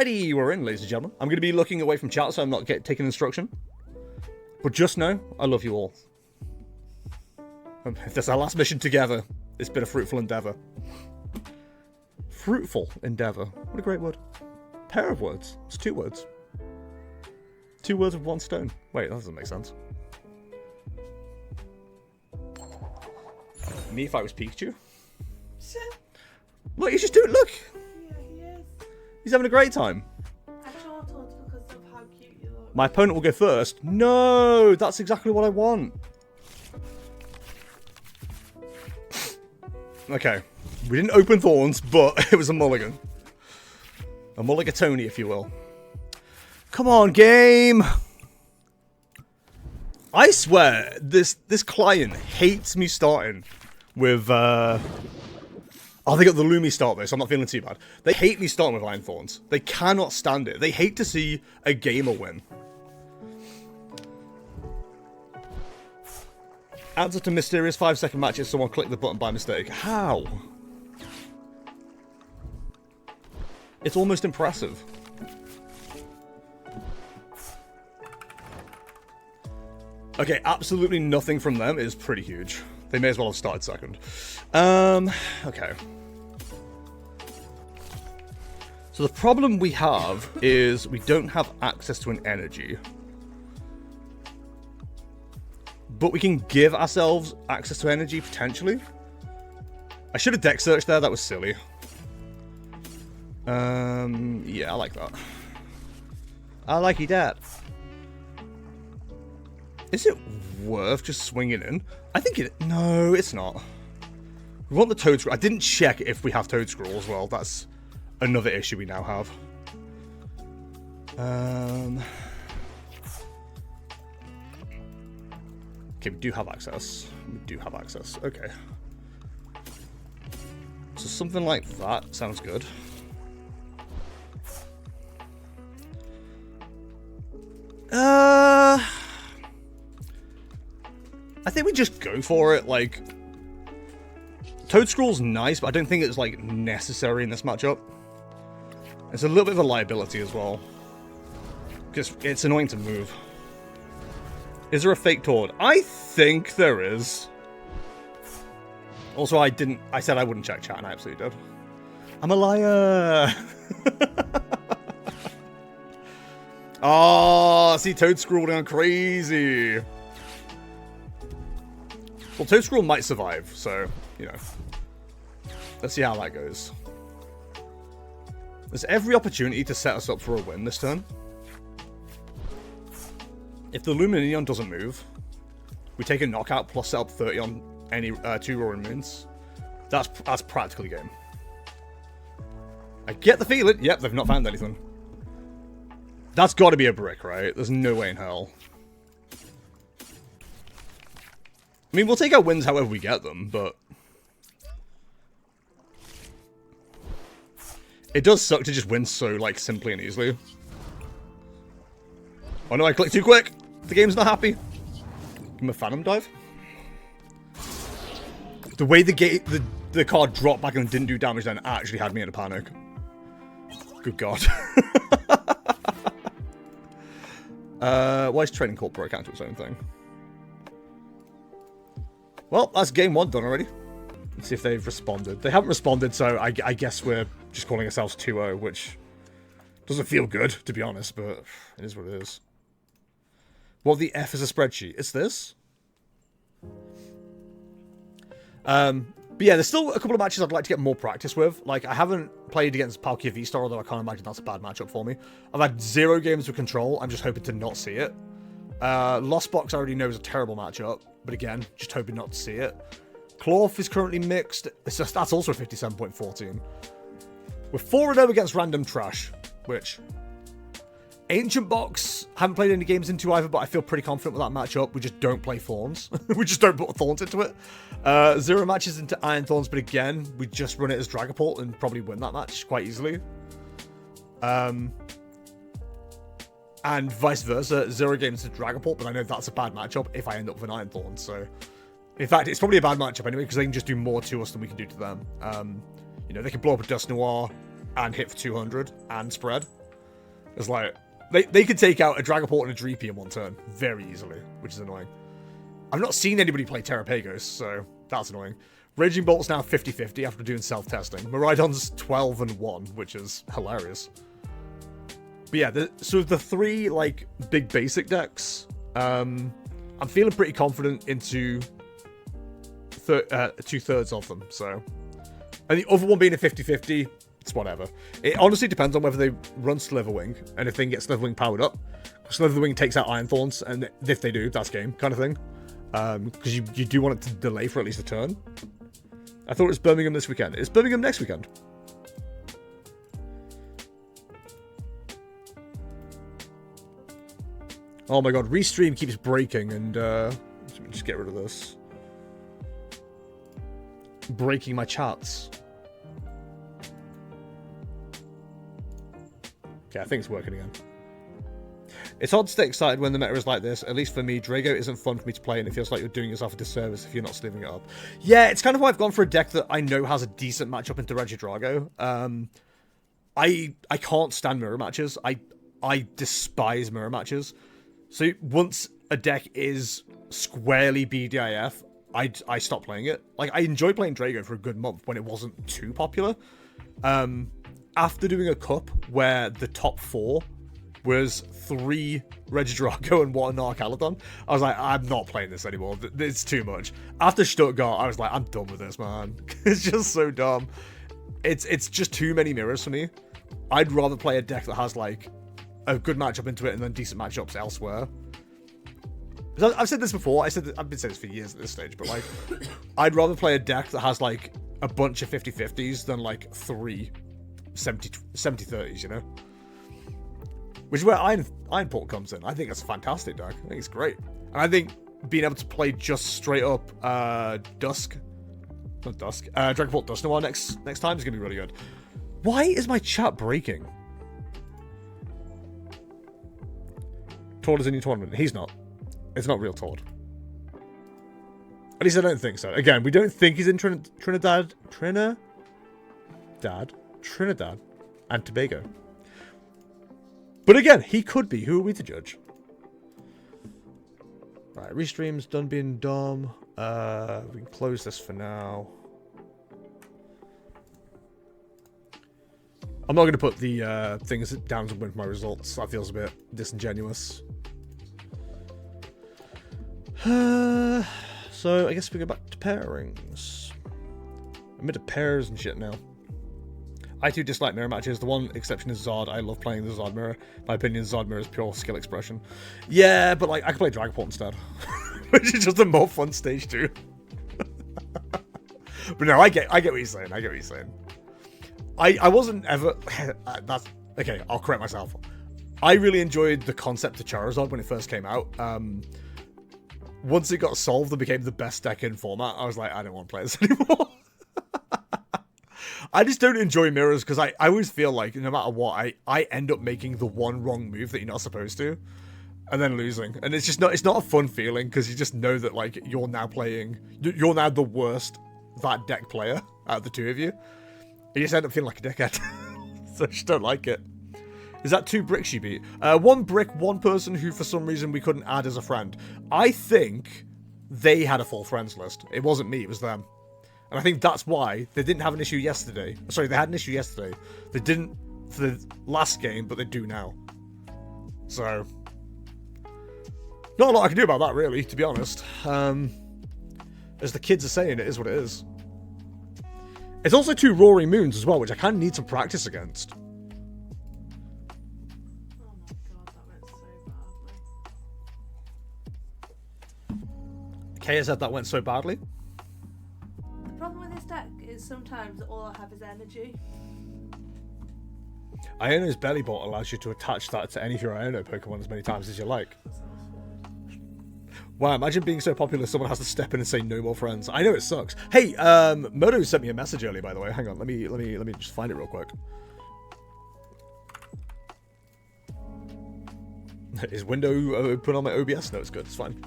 Alrighty, we're in, ladies and gentlemen. I'm going to be looking away from chat, so I'm not taking instruction. But just know, I love you all. If that's our last mission together, it's been a fruitful endeavour. Fruitful endeavour. What a great word. Pair of words. It's 2 words. 2 words with 1 stone. Wait, that doesn't make sense. Me if I was Pikachu? Look, he's just doing. Look! Yeah, he is. He's having a great time. I chortled because of how cute you look. My opponent will go first. No! That's exactly what I want. Okay. We didn't open Thorns, but it was a mulligan. A mulligatoni, if you will. Come on, game! I swear, this client hates me starting with, oh, they got the Lumi start though, so I'm not feeling too bad. They hate me starting with Iron Thorns. They cannot stand it. They hate to see a gamer win. Adds up to mysterious 5-second matches, someone clicked the button by mistake. How? It's almost impressive. Okay, absolutely nothing from them is pretty huge. They may as well have started second. Okay. So the problem we have is we don't have access to an energy. But we can give ourselves access to energy, potentially. I should have deck searched there, that was silly. Yeah, I like that. I like you, Dad. Is it worth just swinging in? I think it... No, it's not. We want the Toedscruel. I didn't check if we have Toedscruel as well. That's another issue we now have. Okay, we do have access. We do have access. Okay. So something like that sounds good. I think we just go for it, like... Toedscruel's nice, but I don't think it's, like, necessary in this matchup. It's a little bit of a liability as well. Because it's annoying to move. Is there a fake Tord? I think there is. Also, I said I wouldn't check chat, and I absolutely did. I'm a liar! Oh, see, Toedscruel going crazy. Well, Toedscruel might survive, so, you know. Let's see how that goes. There's every opportunity to set us up for a win this turn. If the Luminion doesn't move, we take a knockout plus set up 30 on any 2 Roaring Moons. That's practically game. I get the feeling. Yep, they've not found anything. That's got to be a brick, right? There's no way in hell. I mean, we'll take our wins however we get them, but... It does suck to just win so, like, simply and easily. Oh no, I clicked too quick! The game's not happy. Give him a Phantom Dive. The way the card dropped back and didn't do damage then actually had me in a panic. Good god. Why is Trading Corporate account to its own thing? Well, that's game 1 done already. Let's see if they've responded. They haven't responded, so I guess we're just calling ourselves 2-0, which doesn't feel good, to be honest, but it is what it is. Well, the F is a spreadsheet. It's this? But yeah, there's still a couple of matches I'd like to get more practice with. Like, I haven't played against Palkia V-Star, although I can't imagine that's a bad matchup for me. I've had 0 games with Control. I'm just hoping to not see it. Lost Box I already know is a terrible matchup, but again, just hoping not to see it. Cloth is currently mixed. That's also a 57.14. We're 4-0 against random trash, which... Ancient Box, haven't played any games into either, but I feel pretty confident with that matchup. We just don't play Thorns. We just don't put Thorns into it. 0 matches into Iron Thorns, but again, we just run it as Dragapult and probably win that match quite easily. And vice versa, 0 games to Dragapult, but I know that's a bad matchup if I end up with an Iron Thorns, so... In fact, it's probably a bad matchup anyway, because they can just do more to us than we can do to them. You know, they can blow up a Dust Noir and hit for 200 and spread. It's like, they could take out a Dragapult and a Dreepy in one turn very easily, which is annoying. I've not seen anybody play Terrapagos, so that's annoying. Raging Bolt's now 50-50 after doing self-testing. Miraidon's 12-1, which is hilarious. But yeah, so the three, like, big basic decks, I'm feeling pretty confident into 2/3 of them, so. And the other one being a 50-50, it's whatever. It honestly depends on whether they run Slitherwing, and if they can get Slitherwing powered up. Slitherwing takes out Iron Thorns, and if they do, that's game, kind of thing. Because you do want it to delay for at least a turn. I thought it was Birmingham this weekend. It's Birmingham next weekend. Oh my god, Restream keeps breaking, and let me just get rid of this. Breaking my chats. Okay, I think it's working again. It's hard to stay excited when the meta is like this. At least for me, Drago isn't fun for me to play, and it feels like you're doing yourself a disservice if you're not sliving it up. Yeah, it's kind of why I've gone for a deck that I know has a decent matchup into Regidrago. I can't stand mirror matches. I despise mirror matches. So once a deck is squarely BDIF, I stop playing it. Like, I enjoyed playing Drago for a good month when it wasn't too popular. After doing a cup where the top 4 was 3 Regidrago and 1 Arcaladon, I was like, I'm not playing this anymore. It's too much. After Stuttgart, I was like, I'm done with this, man. It's just so dumb. It's just too many mirrors for me. I'd rather play a deck that has, like, a good matchup into it and then decent matchups elsewhere. I've said this before. I've been saying this for years at this stage, but, like, I'd rather play a deck that has, like, a bunch of 50-50s than, like, 3 70-30s, you know? Which is where Iron Port comes in. I think that's a fantastic deck. I think it's great. And I think being able to play just straight up Dragapult Dusk Noir next time is going to be really good. Why is my chat breaking? Todd is in your tournament. He's not. It's not real Todd. At least I don't think so. Again, we don't think he's in Trinidad and Tobago. But again, he could be. Who are we to judge? Right, restream's done being dumb. We can close this for now. I'm not going to put the things down to win my results. That feels a bit disingenuous. So I guess we go back to pairings. I'm into pairs and shit now. I too dislike mirror matches. The one exception is Zard. I love playing the Zard mirror. In my opinion, Zard mirror is pure skill expression. Yeah, but like I can play Dragapult instead, which is just a more fun stage too. But no, I get what you're saying. I get what you're saying. I wasn't ever. That's okay. I'll correct myself. I really enjoyed the concept of Charizard when it first came out. Once it got solved and became the best deck in format, I was like, I don't want to play this anymore. I just don't enjoy mirrors because I always feel like no matter what, I end up making the one wrong move that you're not supposed to, and then losing. And it's just not. It's not a fun feeling because you just know that like you're now the worst that deck player out of the two of you. You just end up feeling like a dickhead. So I just don't like it. Is that 2 bricks you beat? 1 brick, 1 person who for some reason we couldn't add as a friend. I think they had a full friends list. It wasn't me, it was them. And I think that's why they didn't have an issue yesterday. Sorry, they had an issue yesterday. They didn't for the last game, but they do now. So, not a lot I can do about that, really, to be honest. As the kids are saying, it is what it is. It's also 2 Roaring Moons as well, which I kind of need some practice against. Oh my god, that went so badly. Kaya said that went so badly. The problem with this deck is sometimes all I have is energy. Iono's Belly Bot allows you to attach that to any of your Iono Pokemon as many times as you like. Wow, imagine being so popular someone has to step in and say no more friends. I know it sucks. Hey, Moto sent me a message earlier, by the way. Hang on, let me just find it real quick. Is window open on my OBS? No, it's good. It's fine.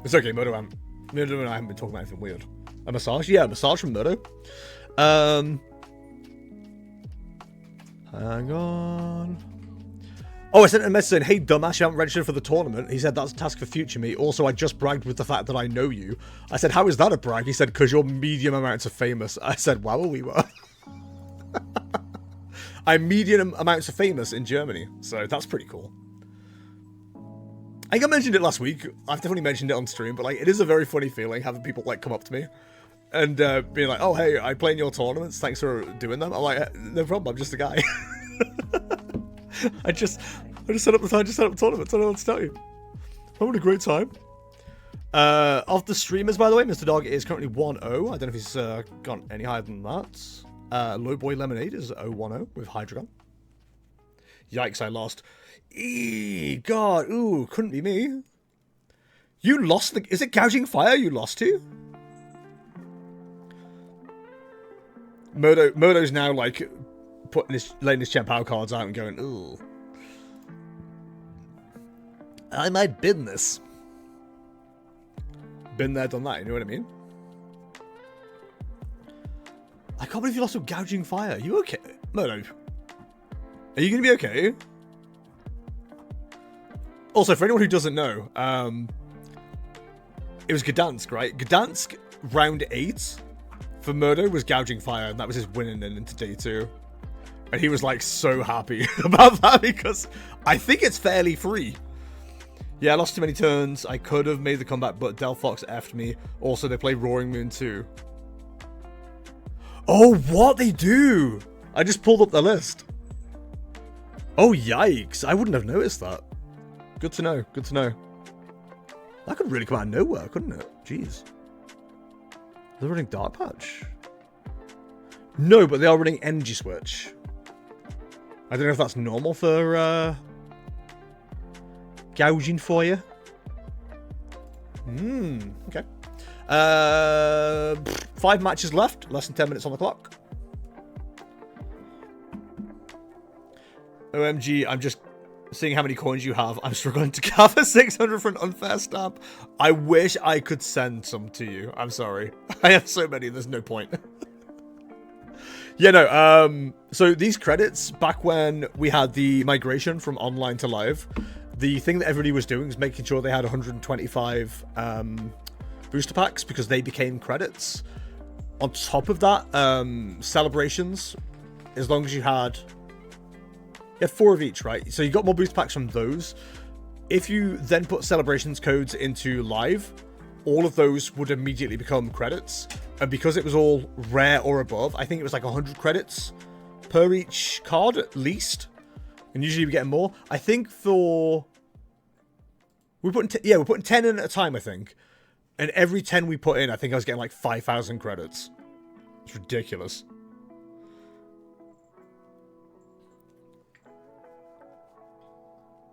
It's okay, Moto and I haven't been talking about anything weird. A massage? Yeah, a massage from Moto. Hang on. Oh, I sent a message saying, hey, dumbass, you haven't registered for the tournament. He said, that's a task for future me. Also, I just bragged with the fact that I know you. I said, how is that a brag? He said, because you're medium amounts of famous. I said, wow, we were. I'm medium amounts of famous in Germany. So that's pretty cool. I think I mentioned it last week. I've definitely mentioned it on stream, but like, it is a very funny feeling having people like come up to me and being like, oh, hey, I play in your tournaments. Thanks for doing them. I'm like, no problem. I'm just a guy. I just set up the time, just set up the tournament. I don't know what to tell you. I'm having a great time. Of the streamers, by the way, Mr. Dog is currently 1-0. I don't know if he's gone any higher than that. Low Boy Lemonade is 0-1-0 with Hydreigon. Yikes, I lost. God, ooh, couldn't be me. You lost the... Is it Gouging Fire you lost to? Murdo's now, like, laying his Chen Power cards out and going, ooh. I might bin this. Been there, done that, you know what I mean? I can't believe you lost to Gouging Fire. Are you okay? Murdo, are you going to be okay? Also, for anyone who doesn't know, it was Gdansk, right? Gdansk, round 8 for Murdo was Gouging Fire, and that was his winning into day 2. And he was, like, so happy about that because I think it's fairly free. Yeah, I lost too many turns. I could have made the comeback, but Delphox effed me. Also, they play Roaring Moon too. Oh, what? They do? I just pulled up the list. Oh, yikes. I wouldn't have noticed that. Good to know. Good to know. That could really come out of nowhere, couldn't it? Jeez. They're running Dark Patch. No, but they are running Energy Switch. I don't know if that's normal for gouging for you. Okay. 5 matches left. Less than 10 minutes on the clock. OMG, I'm just seeing how many coins you have. I'm struggling to gather 600 for an unfair stamp. I wish I could send some to you. I'm sorry. I have so many, there's no point. Yeah, no, so these credits, back when we had the migration from online to live, the thing that everybody was doing was making sure they had 125 booster packs because they became credits. On top of that, celebrations, as long as you had 4 of each, right? So you got more booster packs from those. If you then put celebrations codes into live, all of those would immediately become credits. And because it was all rare or above, I think it was like 100 credits per each card at least. And usually we get more. I think for... we're putting 10 in at a time, I think. And every 10 we put in, I think I was getting like 5,000 credits. It's ridiculous.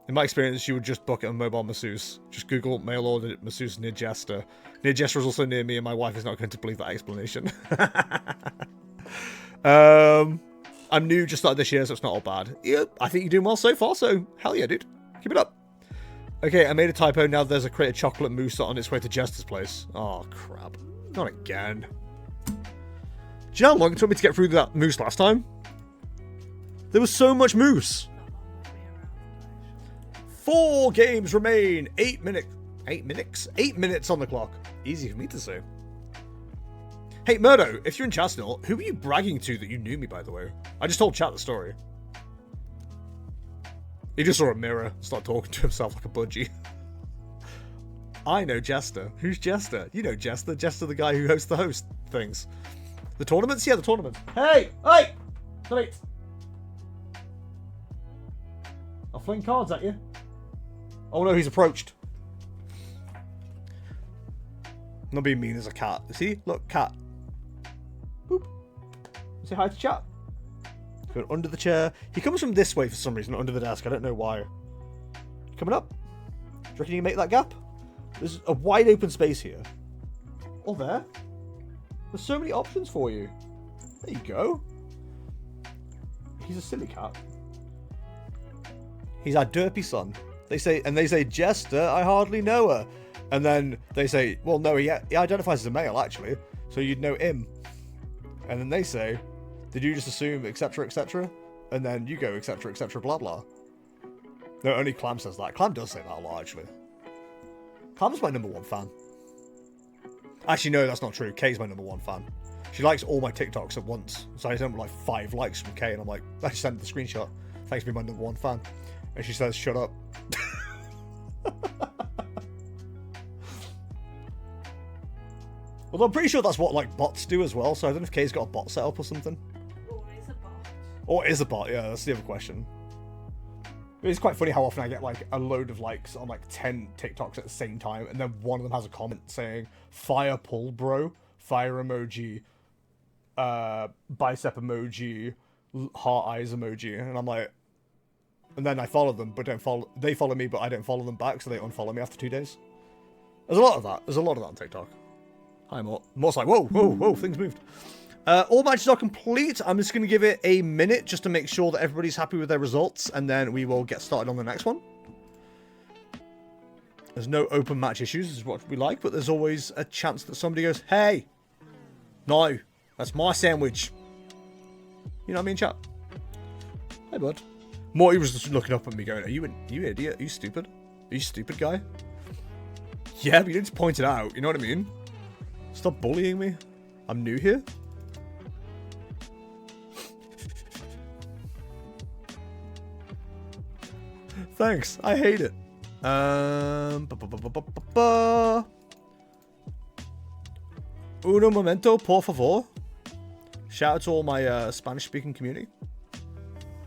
In my experience, you would just book it on mobile masseuse. Just Google mail order masseuse near Jester. Near Jester is also near me, and my wife is not going to believe that explanation. I'm new, just started this year, so it's not all bad. Yep, I think you're doing well so far, so hell yeah, dude. Keep it up. Okay, I made a typo. Now there's a crate of chocolate mousse on its way to Jester's place. Oh, crap. Not again. Do you know how long it took me to get through that mousse last time? There was so much mousse. 4 games remain. 8 minutes. 8 minutes? 8 minutes on the clock. Easy for me to say. Hey, Murdo, if you're in chat still, who are you bragging to that you knew me, by the way? I just told chat the story. He just saw a mirror, started talking to himself like a budgie. I know Jester. Who's Jester? You know Jester. Jester, the guy who hosts the host things. The tournaments? Yeah, the tournaments. Hey! Hey! Wait. I'll fling cards at you. Oh no, he's approached. I'm not being mean as a cat. See? Look, cat. Boop. Say hi to chat. Go under the chair. He comes from this way for some reason, not under the desk. I don't know why. Coming up. Do you reckon you can make that gap? There's a wide open space here. Or there. There's so many options for you. There you go. He's a silly cat. He's our derpy son. They say, Jester, I hardly know her. And then they say, well, no, he identifies as a male, actually. So you'd know him. And then they say, did you just assume, etc., etc.? And then you go, etc., etc., blah, blah. No, only Clam says that. Clam does say that a lot, actually. Clam's my #1 fan. Actually, no, that's not true. Kay's my #1 fan. She likes all my TikToks at once. So I sent like 5 likes from Kay, and I'm like, I just sent the screenshot. Thanks for being my #1 fan. And she says, shut up. Although I'm pretty sure that's what like bots do as well, so I don't know if Kay's got a bot set up or something. Or is a bot. Or is a bot, yeah, that's the other question. But it's quite funny how often I get like a load of likes on like 10 TikToks at the same time, and then one of them has a comment saying, fire pull bro, fire emoji, bicep emoji, heart eyes emoji, and I'm like, and then I follow them, but they follow me, but I don't follow them back, so they unfollow me after 2 days. There's a lot of that. There's a lot of that on TikTok. Hi, Mort. Mort's like, whoa, whoa, whoa, things moved. All matches are complete. I'm just going to give it a minute just to make sure that everybody's happy with their results, and then we will get started on the next one. There's no open match issues, is what we like, but there's always a chance that somebody goes, hey, no, that's my sandwich. You know what I mean, chat? Hey, bud. Morty was just looking up at me going, are you idiot? Are you stupid? Are you stupid, guy? Yeah, but you didn't point it out. You know what I mean? Stop bullying me. I'm new here. Thanks. I hate it. Uno momento, por favor. Shout out to all my Spanish-speaking community.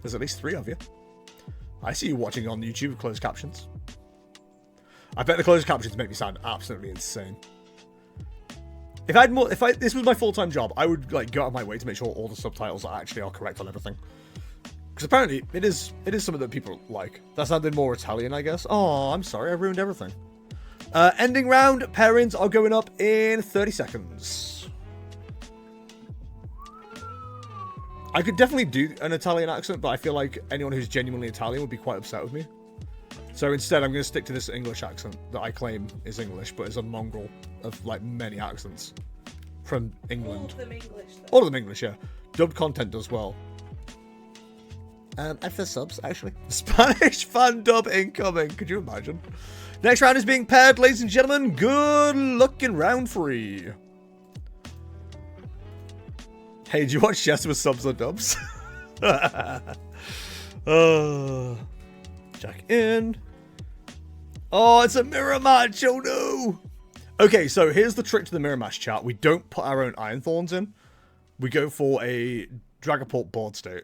There's at least 3 of you. I see you watching on YouTube with closed captions. I bet the closed captions make me sound absolutely insane. If this was my full-time job, I would like go out of my way to make sure all the subtitles actually are correct on everything. Because apparently it is something that people like. That sounded more Italian, I guess. Oh, I'm sorry, I ruined everything. Ending round, pairings are going up in 30 seconds. I could definitely do an Italian accent, but I feel like anyone who's genuinely Italian would be quite upset with me. So instead, I'm going to stick to this English accent that I claim is English, but is a mongrel of like many accents from England. All of them English, though. All of them English, yeah. Dubbed content as well. And for subs, actually. Spanish fan dub incoming. Could you imagine? Next round is being paired, ladies and gentlemen. Good luck in round 3. Hey, do you watch Chess with subs or dubs? Check in. Oh, it's a mirror match. Oh, no. Okay, so here's the trick to the mirror match, chat. We don't put our own Iron Thorns in. We go for a Dragapult board state.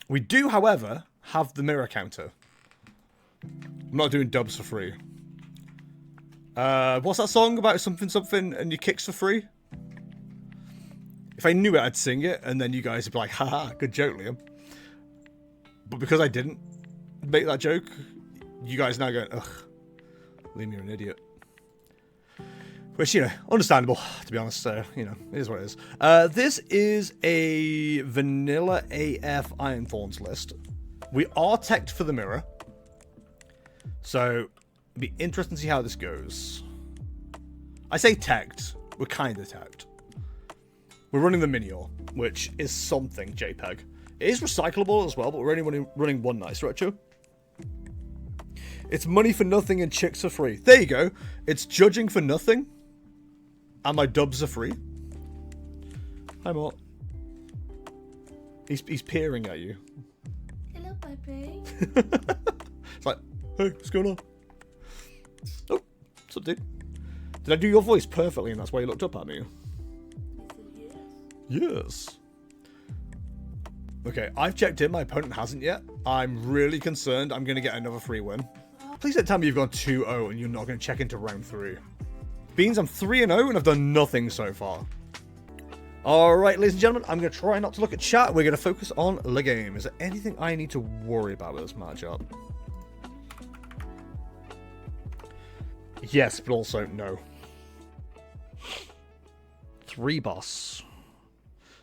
We do, however, have the mirror counter. I'm not doing dubs for free. What's that song about something and your kicks for free? If I knew it, I'd sing it, and then you guys would be like, haha, good joke, Liam. But because I didn't make that joke, you guys now going, ugh, Liam, you're an idiot. Which, you know, understandable, to be honest, so, you know, it is what it is. This is a vanilla AF Iron Thorns list. We are teched for the mirror. So, it'll be interesting to see how this goes. I say teched, we're kind of teched. We're running the Minior, which is something JPEG. It is recyclable as well, but we're only running 1 Night Stretcher. It's money for nothing and chicks for free. There you go. It's judging for nothing. And my dubs are free. Hi, Mort. He's peering at you. Hello, baby. It's like, hey, what's going on? Oh, what's up, dude? Did I do your voice perfectly and that's why you looked up at me? Yes. Okay, I've checked in. My opponent hasn't yet. I'm really concerned I'm going to get another free win. Please don't tell me you've gone 2-0 and you're not going to check into round 3. Beans, I'm 3-0 and I've done nothing so far. Alright, ladies and gentlemen, I'm going to try not to look at chat. We're going to focus on the game. Is there anything I need to worry about with this matchup? Yes, but also no. 3 boss.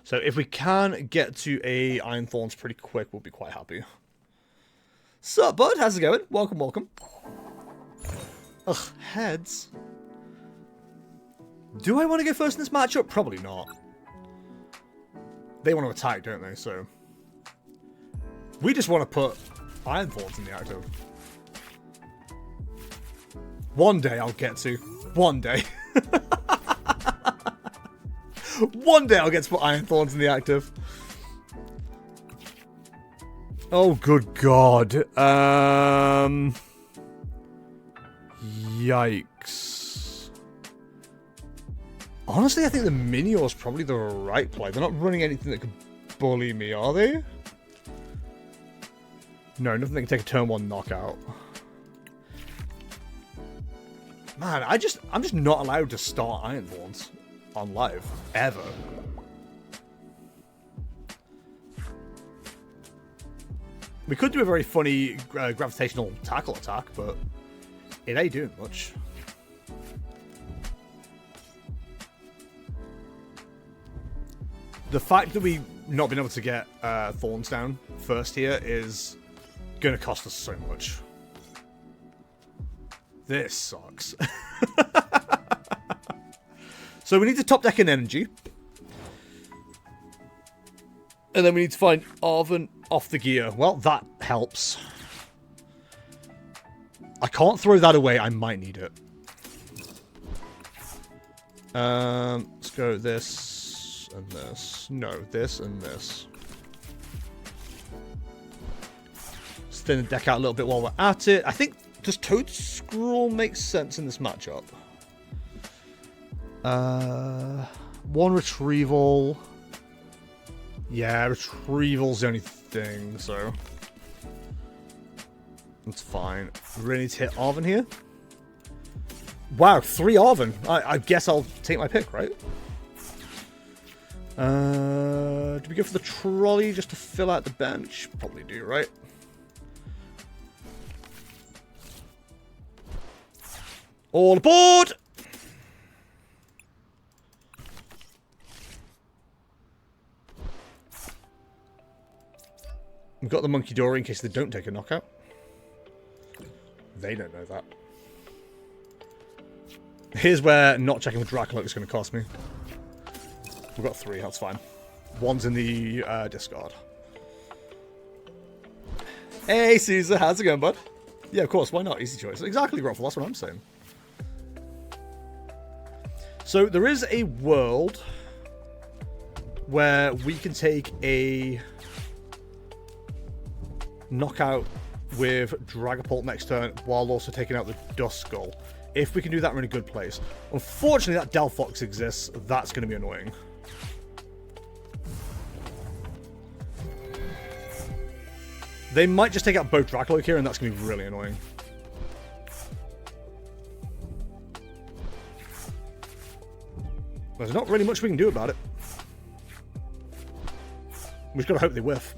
So if we can get to a Iron Thorns pretty quick, we'll be quite happy. Sup, bud? How's it going? Welcome, welcome. Ugh, heads. Do I want to go first in this matchup? Probably not. They want to attack, don't they? So we just want to put Iron Thorns in the active. One day I'll get to. One day. One day I'll get to put Iron Thorns in the active. Oh, good God. Yikes. Honestly, I think the Minior is probably the right play. They're not running anything that could bully me, are they? No, nothing that can take a turn 1 knockout. Man, I'm just not allowed to start Iron Thorns on live. Ever. We could do a very funny gravitational tackle attack, but it ain't doing much. The fact that we've not been able to get Thorns down first here is going to cost us so much. This sucks. So we need to top deck an energy. And then we need to find Arven off the gear. Well, that helps. I can't throw that away. I might need it. Let's go this and this. No, this and this. Let's thin the deck out a little bit while we're at it. I think, does Toedscruel make sense in this matchup? One retrieval. Yeah, retrieval's the only thing, so that's fine. We really need to hit Arven here. Wow, 3 Arven. I guess I'll take my pick, right? Do we go for the trolley just to fill out the bench? Probably do, right? All aboard! We've got the Munkidori in case they don't take a knockout. They don't know that. Here's where not checking for Drakloak is going to cost me. We've got 3, that's fine. 1's in the discard. Hey, Caesar, how's it going, bud? Yeah, of course, why not? Easy choice. Exactly, Ruffle, that's what I'm saying. So, there is a world where we can take a knockout with Dragapult next turn while also taking out the Toedscool. If we can do that, we're in a good place. Unfortunately, that Delphox exists. That's going to be annoying. They might just take out both Drakloak here, and that's going to be really annoying. There's not really much we can do about it. We've just got to hope they whiff.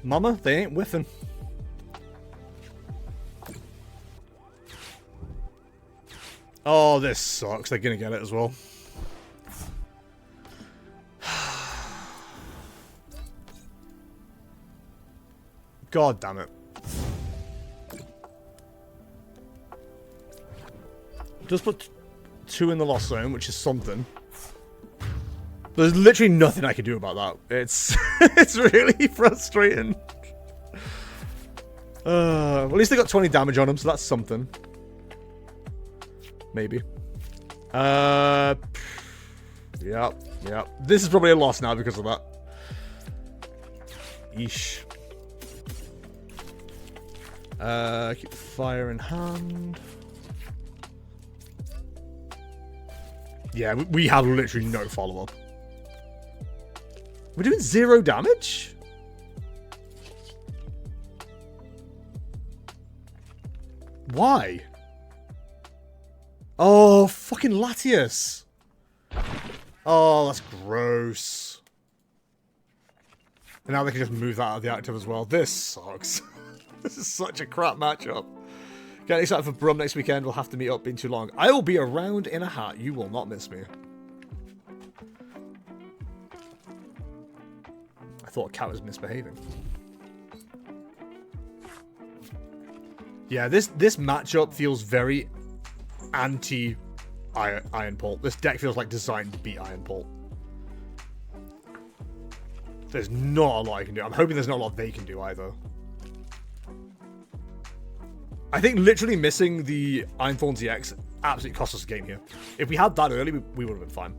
Mama, they ain't whiffing. Oh, this sucks. They're going to get it as well. God damn it. Just put 2 in the Lost Zone, which is something. There's literally nothing I can do about that. It's it's really frustrating. Well, at least they got 20 damage on them, so that's something. Maybe. Yeah. This is probably a loss now because of that. Yeesh. Keep the fire in hand. Yeah, we have literally no follow-up. We're doing 0 damage? Why? Oh, fucking Latias. Oh, that's gross. And now they can just move that out of the active as well. This sucks. This is such a crap matchup. Get excited for Brum next weekend. We'll have to meet up. Been too long. I will be around in a hat. You will not miss me. I thought Cat was misbehaving. Yeah, this matchup feels very anti-Iron Pult. This deck feels like designed to beat Iron Pult. There's not a lot I can do. I'm hoping there's not a lot they can do either. I think literally missing the Iron Thorns EX absolutely cost us a game here. If we had that early, we would have been fine.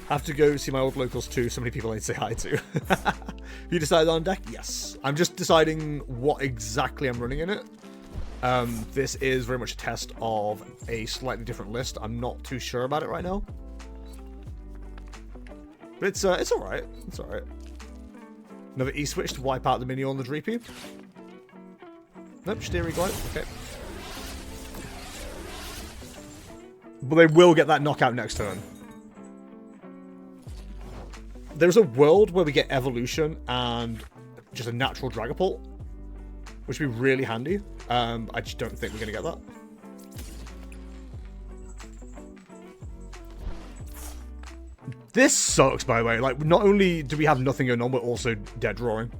Have to go see my old locals too. So many people I need to say hi to. You decided on deck? Yes. I'm just deciding what exactly I'm running in it. This is very much a test of a slightly different list. I'm not too sure about it right now. But it's alright. It's alright. Another E-switch to wipe out the Minior on the Dreepy. Nope, steering glide. Okay. But they will get that knockout next turn. There's a world where we get evolution and just a natural Dragapult, which would be really handy. I just don't think we're going to get that. This sucks, by the way. Like, not only do we have nothing going on, we're also dead drawing.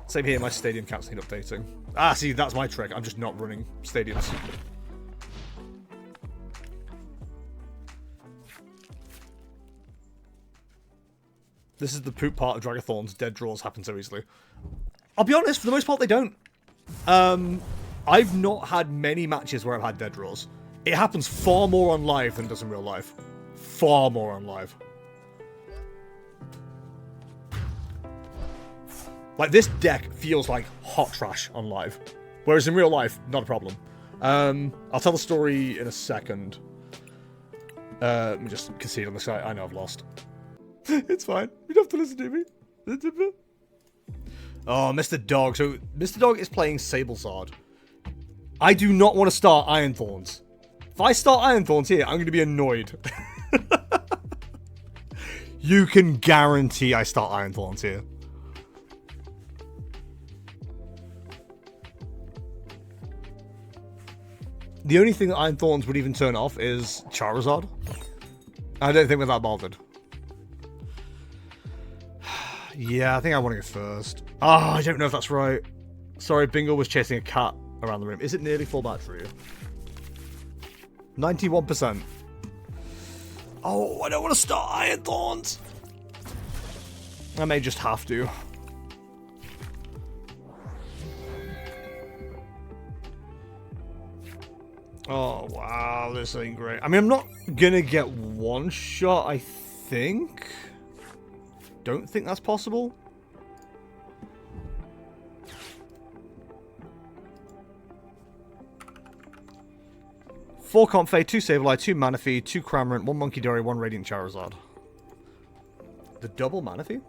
Same here, my stadium counts need updating. Ah, see, that's my trick. I'm just not running stadiums. This is the poop part of Dragathorns. Dead draws happen so easily. I'll be honest, for the most part, they don't. I've not had many matches where I've had dead draws. It happens far more on live than it does in real life. Far more on live. Like, this deck feels like hot trash on live. Whereas in real life, not a problem. I'll tell the story in a second. Let me just concede on the side. I know I've lost. It's fine. You don't have to listen to me. Oh, Mr. Dog. So, Mr. Dog is playing Sablezard. I do not want to start Iron Thorns. If I start Iron Thorns here, I'm going to be annoyed. You can guarantee I start Iron Thorns here. The only thing that Iron Thorns would even turn off is Charizard. I don't think we're that bothered. Yeah, I think I want to go first. Ah, I don't know if that's right. Sorry, Bingo was chasing a cat around the room. Is it nearly full battery? 91%. Oh, I don't want to start Iron Thorns. I may just have to. Oh, wow, this ain't great. I mean, I'm not gonna get one shot, I think. Don't think that's possible. Four Comfey, 2 Sableye, 2 Manaphy, 2 Cramorant, 1 Munkidori, 1 Radiant Charizard. The double Manaphy?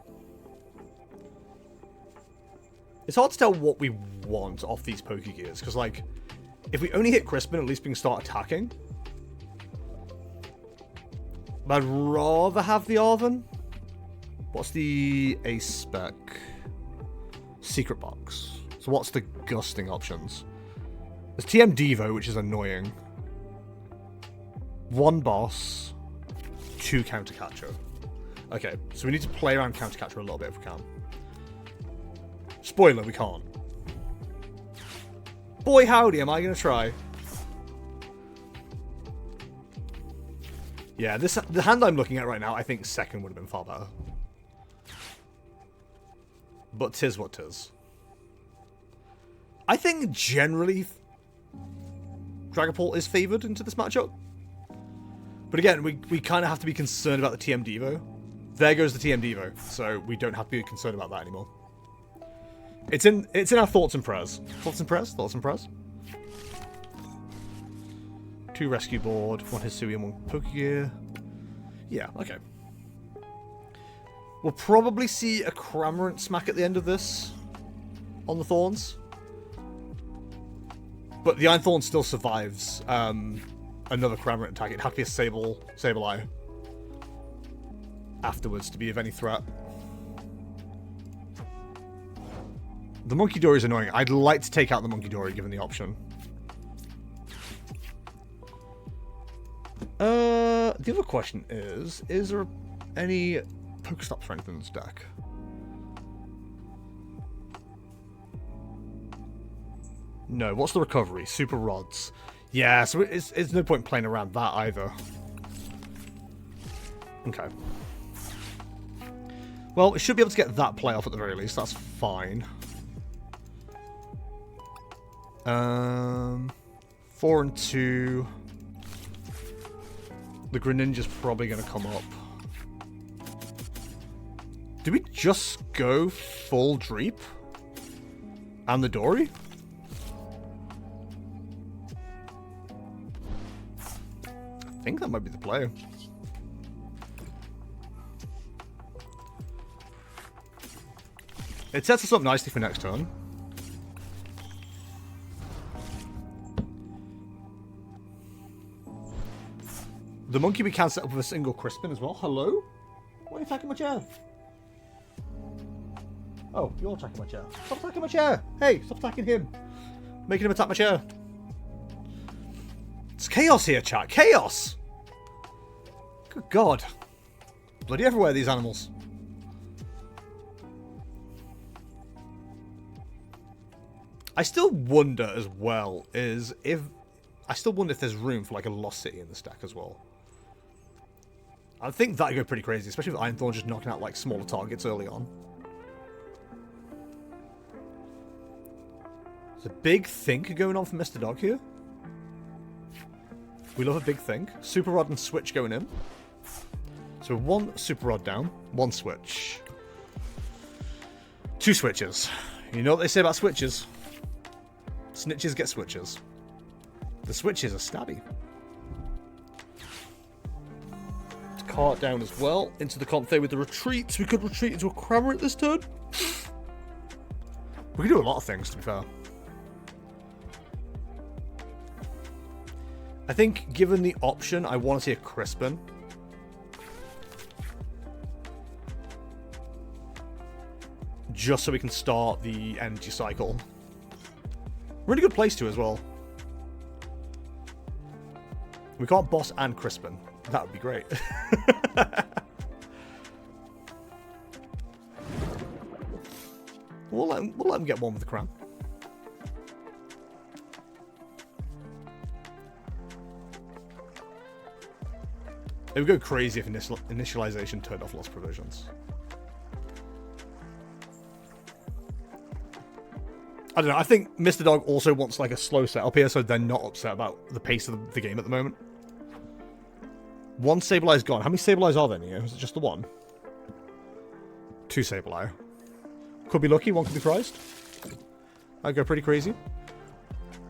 It's hard to tell what we want off these Pokégears, because, like, if we only hit Crispin, at least we can start attacking. But I'd rather have the Arven. What's the Ace spec? Secret box. So what's the gusting options? There's TM Devo, which is annoying. 1 boss, 2 counter catcher. Okay, so we need to play around counter catcher a little bit if we can. Spoiler, we can't. Boy howdy, am I going to try? Yeah, the hand I'm looking at right now, I think second would have been far better. But 'tis what 'tis. I think generally Dragapult is favoured into this matchup. But again, we kind of have to be concerned about the TM Devo. There goes the TM Devo, so we don't have to be concerned about that anymore. It's in our thoughts and prayers. Thoughts and prayers? Thoughts and prayers? 2 Rescue Board, 1 Hisui and 1 Pokégear. Yeah, okay. We'll probably see a Cramorant smack at the end of this on the Thorns. But the Iron Thorn still survives another Cramorant attack. It'd have to be a Sableye afterwards to be of any threat. The Munkidori is annoying. I'd like to take out the Munkidori given the option. The other question is there any Pokestop strength in this deck? No, what's the recovery? Super rods. Yeah, so it's no point playing around that either. Okay. Well, we should be able to get that play off at the very least. That's fine. 4 and 2. The Greninja's probably going to come up. Did we just go full Dreep? And the Dory? I think that might be the play. It sets us up nicely for next turn. The monkey we can set up with a single Crispin as well. Hello? Why are you attacking my chair? Oh, you're attacking my chair. Stop attacking my chair! Hey, stop attacking him. Making him attack my chair. It's chaos here, chat. Chaos! Good God. Bloody everywhere, these animals. I still wonder as well is if... I still wonder if there's room for like a Lost City in the stack as well. I think that'd go pretty crazy, especially with Iron Thorns just knocking out like smaller targets early on. There's a big think going on for Mr. Dog here. We love a big think. Super Rod and Switch going in. So 1 Super Rod down, 1 Switch. 2 Switches. You know what they say about Switches? Snitches get Switches. The Switches are stabby. Cart down as well. Into the Comte with the retreats. We could retreat into a Cramorant this turn. We can do a lot of things, to be fair. I think, given the option, I want to see a Crispin. Just so we can start the energy cycle. Really good place to as well. We can't boss and Crispin. That would be great. we'll let him get one with the crown. It would go crazy if initialization turned off Lost Provisions. I don't know. I think Mr. Dog also wants like a slow setup here, so they're not upset about the pace of the game at the moment. 1 Sableye gone. How many Sableyes are there, Neo? Is it just the 1? 2 Sableye. Could be lucky, 1 could be prized. That'd go pretty crazy.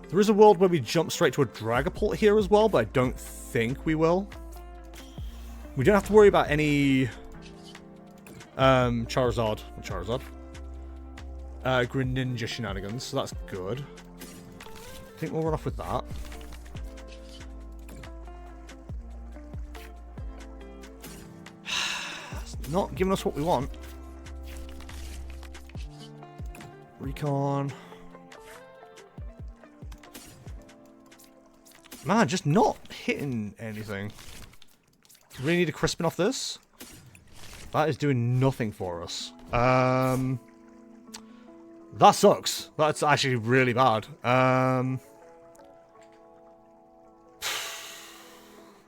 There is a world where we jump straight to a Dragapult here as well, but I don't think we will. We don't have to worry about any Charizard. Greninja shenanigans, so that's good. I think we'll run off with that. It's not giving us what we want. Recon. Man, just not hitting anything. Really need a Crispin off this. That is doing nothing for us. That sucks. That's actually really bad.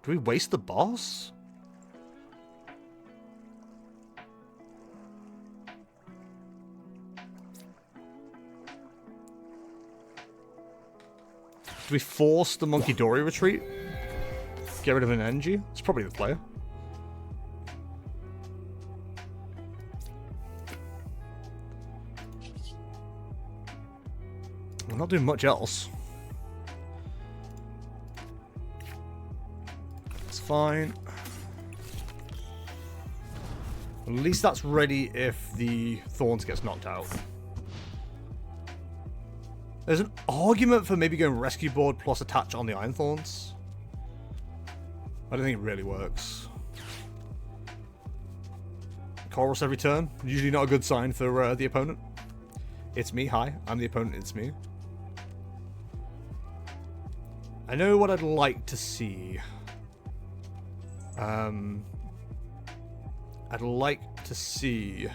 Do we waste the boss? Do we force the Munkidori retreat? Get rid of an energy? It's probably the player. We're not doing much else. It's fine. At least that's ready if the Thorns gets knocked out. There's an argument for maybe going Rescue Board plus attach on the Iron Thorns. I don't think it really works. Chorus every turn. Usually not a good sign for the opponent. It's me, hi. I'm the opponent, it's me. I know what I'd like to see. I'd like to see...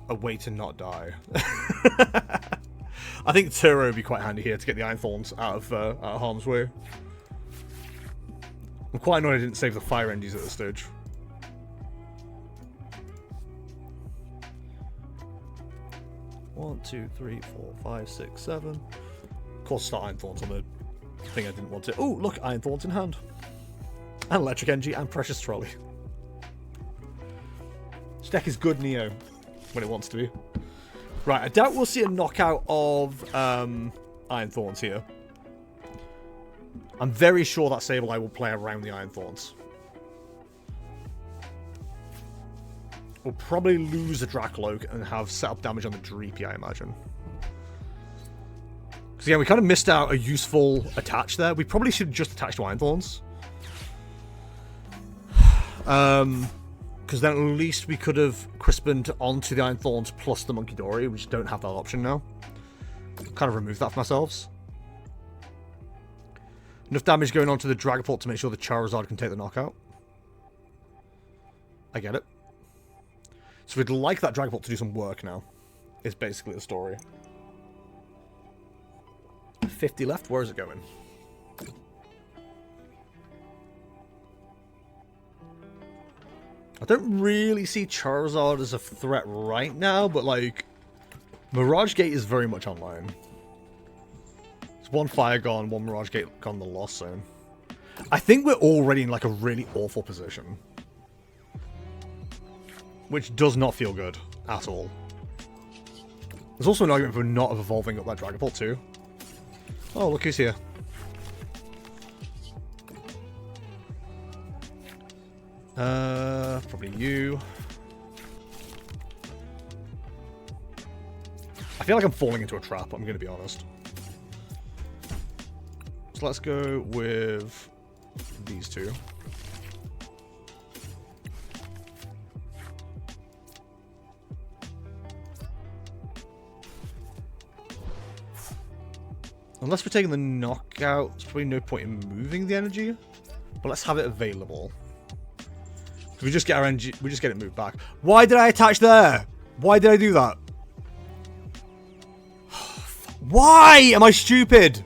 a way to not die. I think Turo would be quite handy here to get the Iron Thorns out of harm's way. I'm quite annoyed I didn't save the Fire Energies at this stage. One, two, three, 4, 5, 6, 7. Of course, start Iron Thorns on the thing I didn't want to. Oh, look, Iron Thorns in hand. And Electric Energy and Precious Trolley. This deck is good Neo when it wants to be. Right, I doubt we'll see a knockout of Iron Thorns here. I'm very sure that Sableye will play around the Iron Thorns. We'll probably lose the Drakloak and have setup damage on the Dreepy, I imagine. Because yeah, we kind of missed out a useful attach there. We probably should just attach to Iron Thorns. Because then at least we could have Crispined onto the Iron Thorns plus the Munkidori. We just don't have that option now. Kind of remove that from ourselves. Enough damage going on to the Dragapult to make sure the Charizard can take the knockout. I get it. So we'd like that Dragapult to do some work now. Is basically the story. 50 left. Where is it going? I don't really see Charizard as a threat right now, but like Mirage Gate is very much online. There's one Fire gone, one Mirage Gate gone in the Lost Zone. I think we're already in like a really awful position. Which does not feel good at all. There's also an argument for not evolving up that Dragapult too. Oh, look who's here. Probably you. I feel like I'm falling into a trap, I'm going to be honest. So let's go with these two. Unless we're taking the knockout, there's probably no point in moving the energy. But let's have it available. We just get our energy, we just get it moved back. Why did I attach there? Why did I do that? Why am I stupid?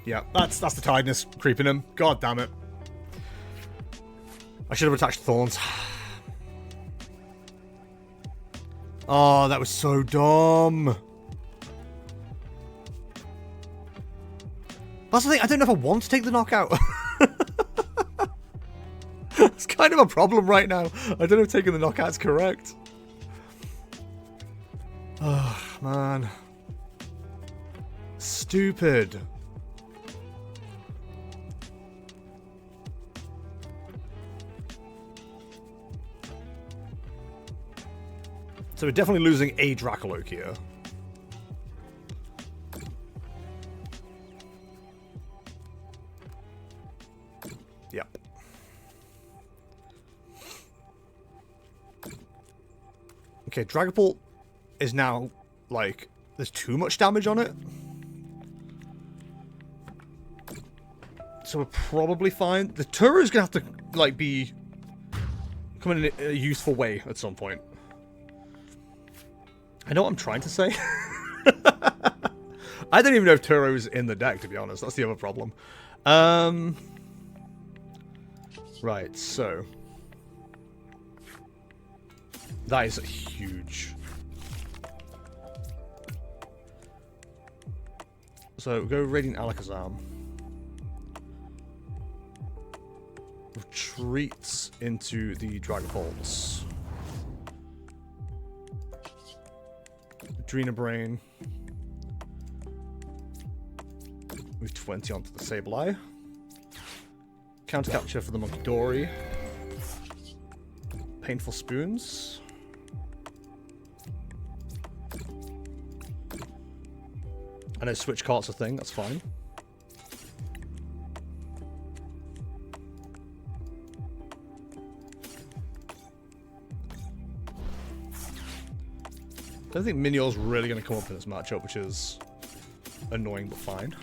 Yeah, that's the tiredness creeping him. God damn it. I should have attached Thorns. Oh, that was so dumb. That's the thing, I don't know if I want to take the knockout. It's kind of a problem right now. I don't know if taking the knockout's correct. Oh, man. Stupid. So we're definitely losing a Drakloak here. Yep. Okay, Dragapult is now, like, there's too much damage on it. So we're probably fine. The Turo is going to have to, like, be coming in a useful way at some point. I know what I'm trying to say. I don't even know if Turo is in the deck, to be honest. That's the other problem. Right, so... that is huge. So, go Radiant Alakazam. Retreats into the Dragapults. Adrena Brain. Move 20 onto the Sableye. Counter capture for the Munkidori. Painful Spoons. I know switch cart's a thing, that's fine. I don't think Minior's really going to come up in this matchup, which is annoying but fine.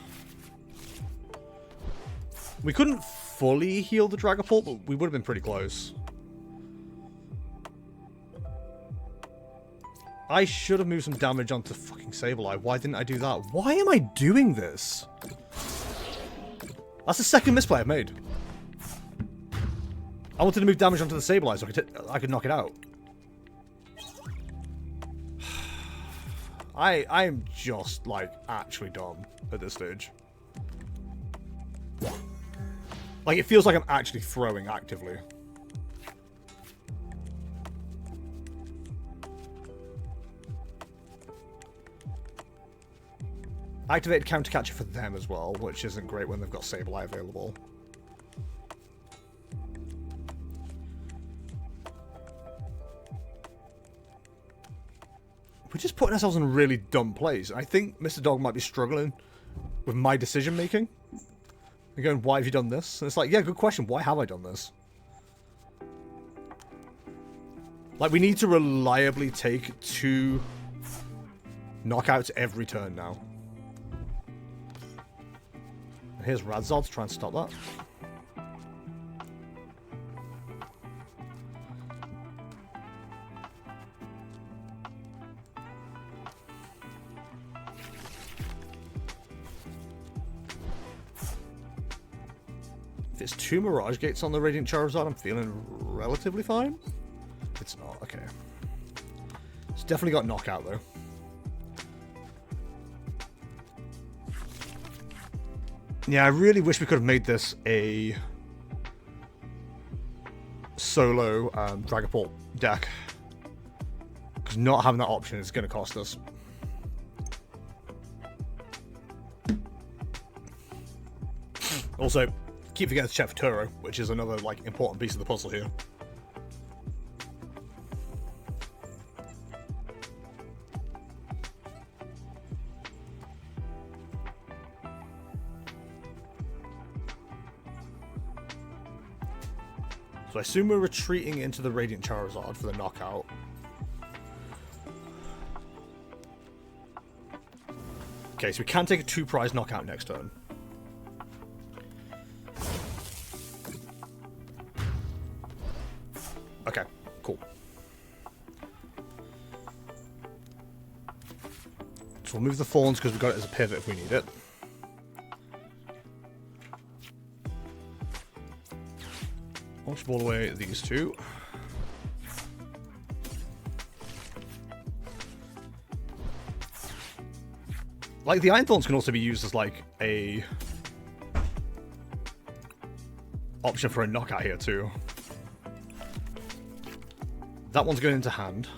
We couldn't fully heal the Dragapult, but we would have been pretty close. I should have moved some damage onto fucking Sableye. Why didn't I do that? Why am I doing this? That's the second misplay I've made. I wanted to move damage onto the Sableye so I could knock it out. I'm just, like, actually dumb at this stage. Like, it feels like I'm actually throwing actively. Activated Counter Catcher for them as well, which isn't great when they've got Sableye available. We're just putting ourselves in a really dumb place. I think Mr. Dog might be struggling with my decision making. And going, why have you done this? And it's like, yeah, good question. Why have I done this? Like, we need to reliably take 2 knockouts every turn now. And here's Radzard to try and stop that. If it's 2 Mirage Gates on the Radiant Charizard, I'm feeling relatively fine. It's not, okay. It's definitely got knockout though. Yeah, I really wish we could have made this a solo Dragapult deck. Because not having that option is going to cost us. Also, keep forgetting to check for Turo, which is another like important piece of the puzzle here. So I assume we're retreating into the Radiant Charizard for the knockout. Okay, so we can take a 2-prize knockout next turn. Okay, cool. So we'll move the Thorns because we've got it as a pivot if we need it. Launch ball away these 2. Like, the Iron Thorns can also be used as, like, a option for a knockout here, too. That one's going into hand.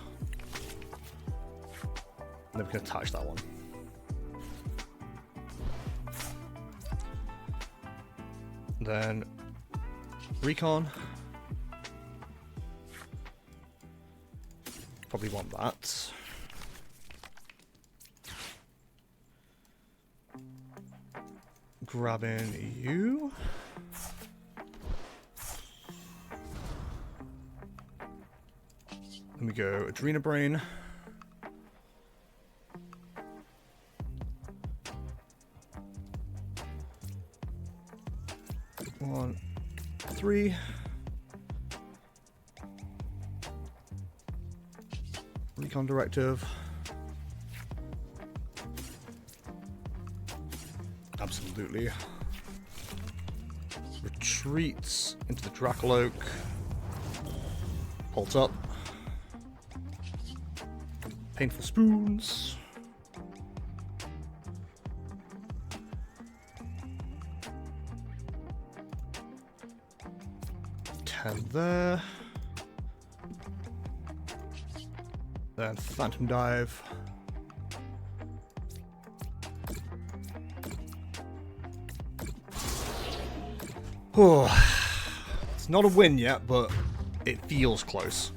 And then we can attach that one. Then Recon. Probably want that. Grabbing you. Let me go Adrena Brain. One, 3. Recon Directive. Absolutely. Retreats into the Drakloak. Pulse up. Painful Spoons. There. Then Phantom Dive. Oh, it's not a win yet, but it feels close.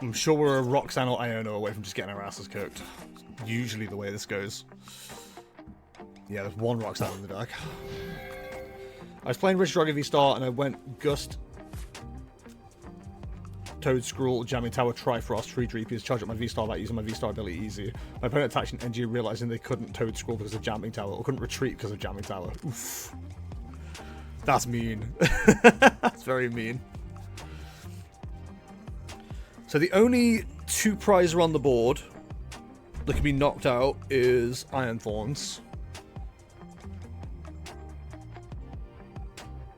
I'm sure we're a Roxanne or Iono away from just getting our asses cooked. It's usually the way this goes. Yeah, there's 1 Roxanne in the deck. I was playing Rich Dragon V-Star and I went Gust, Toedscruel, Jamming Tower, Trifrost, 3 Dreepies, charge up my V-Star by using my V-Star ability easy. My opponent attached an NG realizing they couldn't Toedscruel because of Jamming Tower, or couldn't retreat because of Jamming Tower. Oof. That's mean. That's very mean. So the only 2 prizes on the board that can be knocked out is Iron Thorns.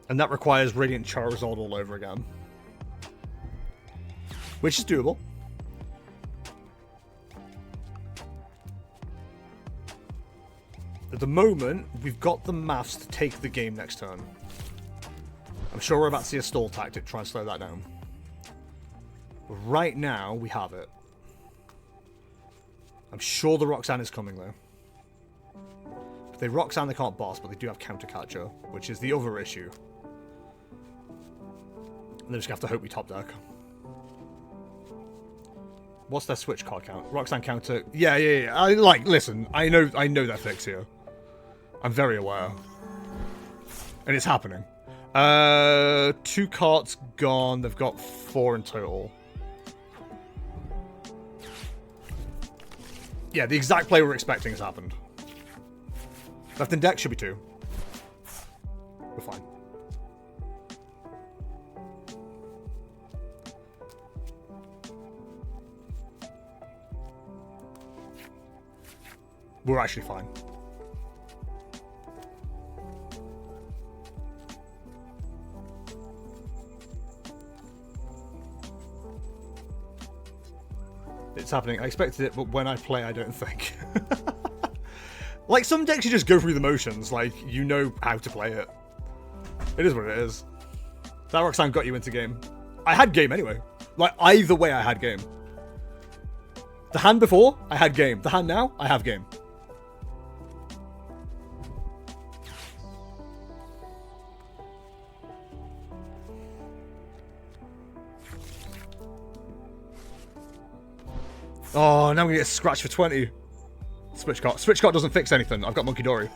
And that requires Radiant Charizard all over again. Which is doable. At the moment, we've got the maths to take the game next turn. I'm sure we're about to see a stall tactic, try and slow that down. But right now, we have it. I'm sure the Roxanne is coming, though. If they Roxanne, they can't boss, but they do have Counter Catcher, which is the other issue. And they just have to hope we top deck. What's their switch card count? Roxanne counter. Yeah. Listen, I know their fix here. I'm very aware. And it's happening. 2 carts gone. They've got 4 in total. Yeah, the exact play we're expecting has happened. Left in deck should be 2. We're fine. We're actually fine. It's happening. I expected it, but when I play, I don't think. Like, some decks you just go through the motions. Like, you know how to play it. It is what it is. That Roxanne got you into game. I had game anyway. Like, either way, I had game. The hand before, I had game. The hand now, I have game. Oh, now I'm gonna get scratched for 20. Switchcart. Switchcart doesn't fix anything. I've got Munkidori.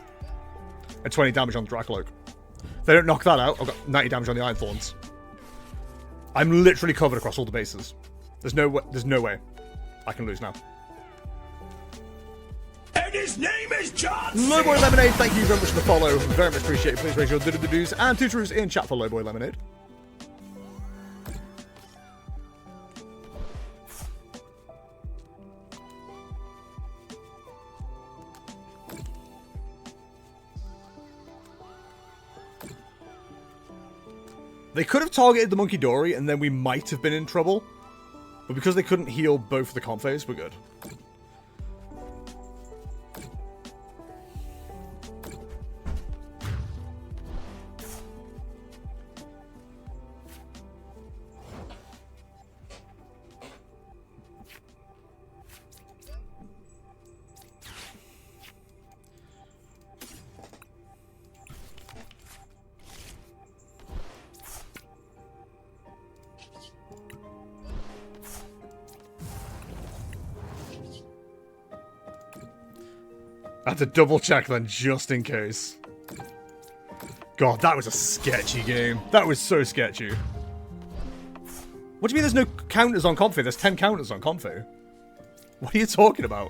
And 20 damage on the Drakloak. If they don't knock that out, I've got 90 damage on the Iron Thorns. I'm literally covered across all the bases. There's no way I can lose now. And his name is John. Lowboy Lemonade, thank you very much for the follow. Very much appreciate it. Please raise your do-do-do-doos and tutorus in chat for Lowboy Lemonade. They could have targeted the Munkidori and then we might have been in trouble. But because they couldn't heal both of the comp phase, we're good. I had to double check then, just in case. God, that was a sketchy game. That was so sketchy. What do you mean there's no counters on Comfy? There's 10 counters on Comfy. What are you talking about?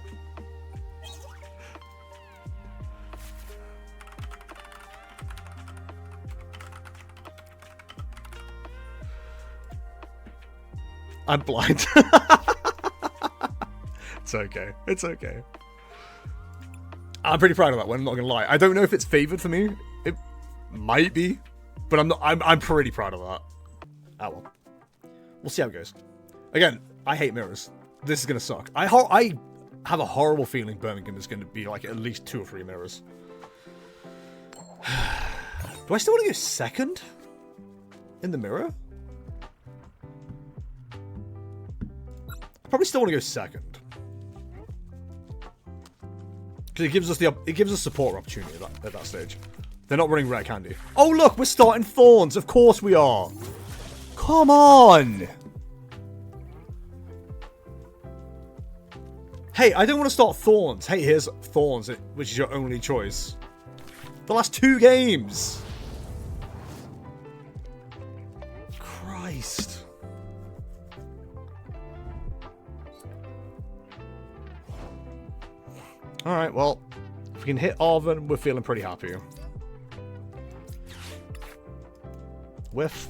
I'm blind. It's okay. It's okay. I'm pretty proud of that one, I'm not gonna lie. I don't know if it's favored for me. It might be. But I'm pretty proud of that. Ah well. We'll see how it goes. Again, I hate mirrors. This is gonna suck. I have a horrible feeling Birmingham is gonna be like at least 2 or 3 mirrors. Do I still want to go second? In the mirror? I probably still want to go second. It gives us support opportunity at that stage. They're not running rare candy. Oh look, we're starting Thorns. Of course we are. Come on. Hey, I don't want to start Thorns. Hey, here's Thorns, which is your only choice. The last 2 games. Christ. Alright, well, if we can hit Arven, we're feeling pretty happy. Whiff.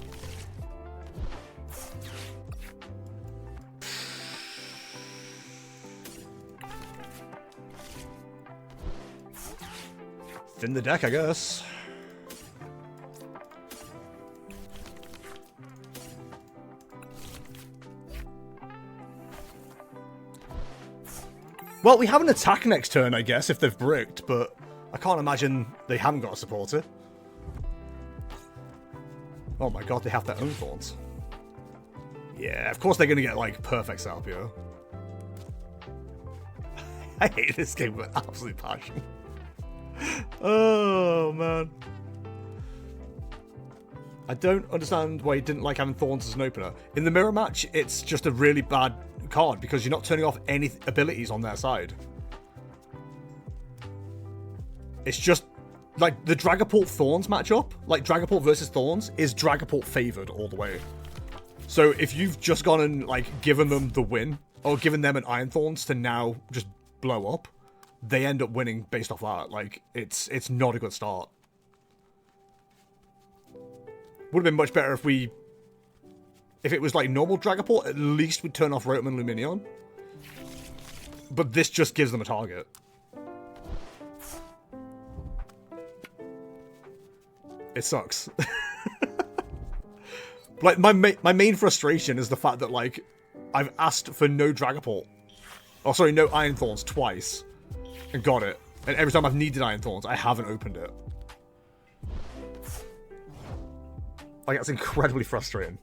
Thin the deck, I guess. Well, we have an attack next turn, I guess, if they've bricked, but I can't imagine they haven't got a supporter. Oh my god, they have their own thorns. Yeah, of course they're going to get, like, perfect setup here. I hate this game with absolute passion. Oh, man. I don't understand why you didn't like having Thorns as an opener. In the mirror match, it's just a really bad card because you're not turning off any abilities on their side. It's just, like, the Dragapult Thorns matchup, like, Dragapult versus Thorns, is Dragapult favored all the way. So if you've just gone and, like, given them the win, or given them an Iron Thorns to now just blow up, they end up winning based off that. Like, it's not a good start. Would have been much better if it was like normal Dragapult, at least we'd turn off Rotom and Lumineon. But this just gives them a target. It sucks. Like, my main frustration is the fact that, like, I've asked for no Dragapult. Oh, sorry, no Iron Thorns twice. And got it. And every time I've needed Iron Thorns, I haven't opened it. Like, that's incredibly frustrating.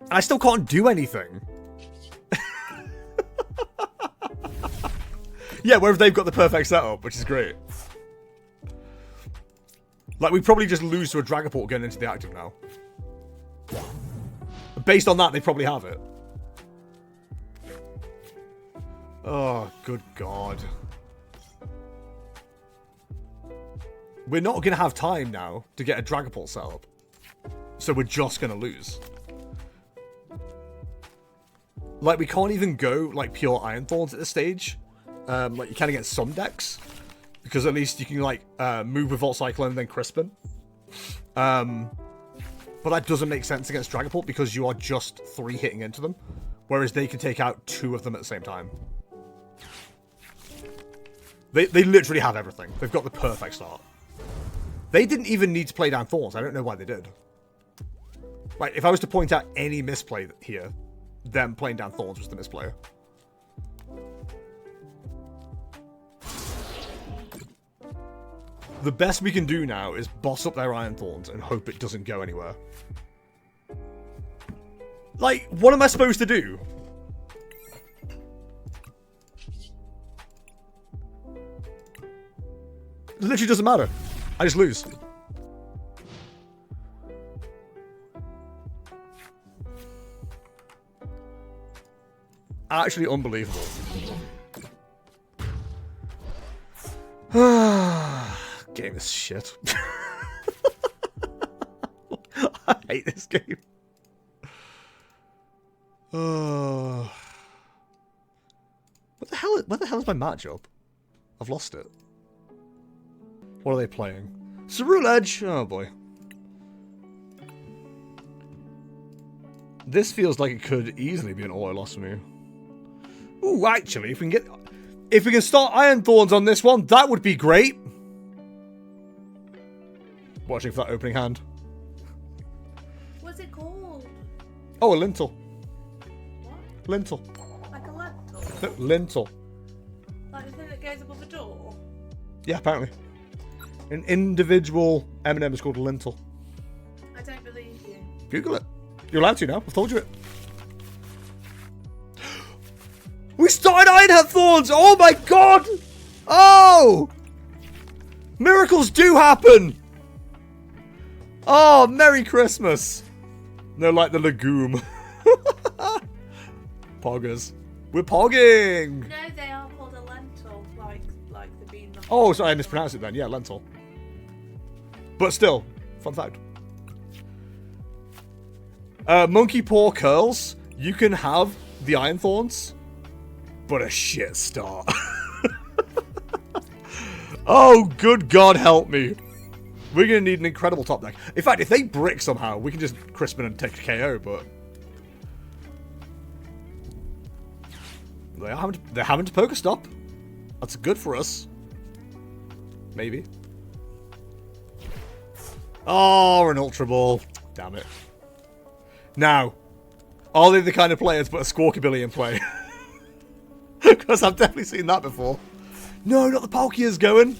And I still can't do anything. Yeah, wherever they've got the perfect setup, which is great. Like, we probably just lose to a Dragapult getting into the active now. Based on that, they probably have it. Oh, good God. We're not going to have time now to get a Dragapult set up. So we're just going to lose. Like, we can't even go, like, pure Iron Thorns at this stage. Like, you can against some decks. Because at least you can, like, move with Volt Cyclone and then Crispin. But that doesn't make sense against Dragapult because you are just 3 hitting into them. Whereas they can take out 2 of them at the same time. They literally have everything. They've got the perfect start. They didn't even need to play down Thorns. I don't know why they did. Like, if I was to point out any misplay here, them playing down Thorns was the misplay. The best we can do now is boss up their Iron Thorns and hope it doesn't go anywhere. Like, what am I supposed to do? It literally doesn't matter. I just lose. Actually unbelievable. Game is shit. I hate this game. What the hell? Where the hell is my matchup? I've lost it. What are they playing? Cerule Edge. Oh boy. This feels like it could easily be an auto loss for me. Ooh, actually, if we can start Iron Thorns on this one, that would be great. Watching for that opening hand. What's it called? Oh, a lintel. What? Lintel. Like a lentil? No, lintel. Like the thing that goes above a door? Yeah, apparently. An individual M&M is called a lintel. I don't believe you. Google it. You're allowed to now. I've told you it. We started Iron Thorns! Oh my god! Oh! Miracles do happen! Oh, Merry Christmas! No, like the legume. Poggers. We're pogging! No, they are called a lentil, like the bean. Oh, sorry, I mispronounced it then. Yeah, lentil. But still, fun fact. Monkey Paw Curls, you can have the Iron Thorns, but a shit start. Oh, good God, help me. We're going to need an incredible top deck. In fact, if they brick somehow, we can just Crispin and take a KO, but... They're having to Pokestop. That's good for us. Maybe. Oh, an Ultra Ball. Damn it. Now, are they the kind of players put a Squawkabilly in play? Because I've definitely seen that before. No, not the Palkias going.